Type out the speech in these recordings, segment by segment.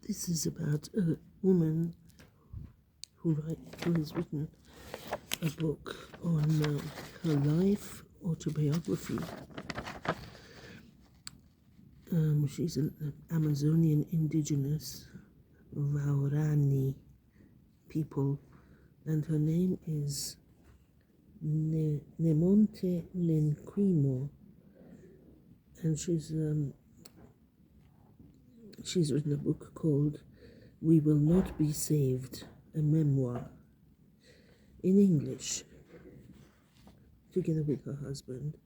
This is about a woman who has written a book on her life, autobiography. She's an Amazonian indigenous Waorani people, and her name is Nemonte Nenquimoa, and she's written a book called "We Will Not Be Saved," a memoir, in English, together with her husband,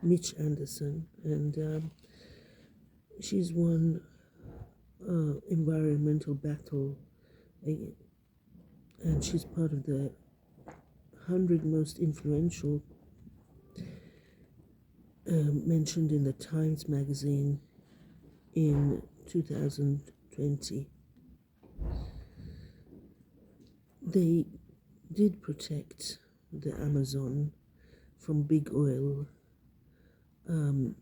Mitch Anderson, and she's won environmental battle, and she's part of the 100 most influential mentioned in the Times magazine in 2020. They did protect the Amazon from big oil, and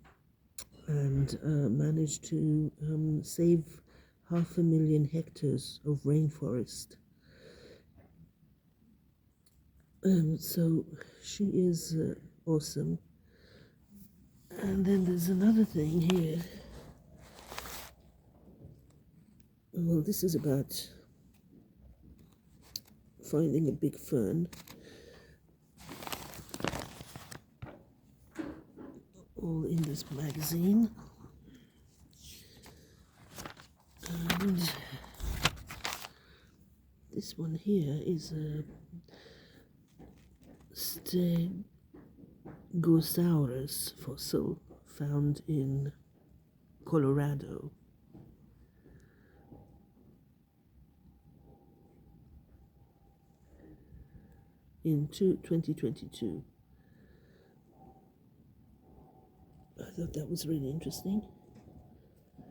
managed to save 500,000 hectares of rainforest. So she is awesome. And then there's another thing here. Well, this is about finding a big fern. All in this magazine. And this one here is a Stegosaurus fossil found in Colorado. In 2022. I thought that was really interesting.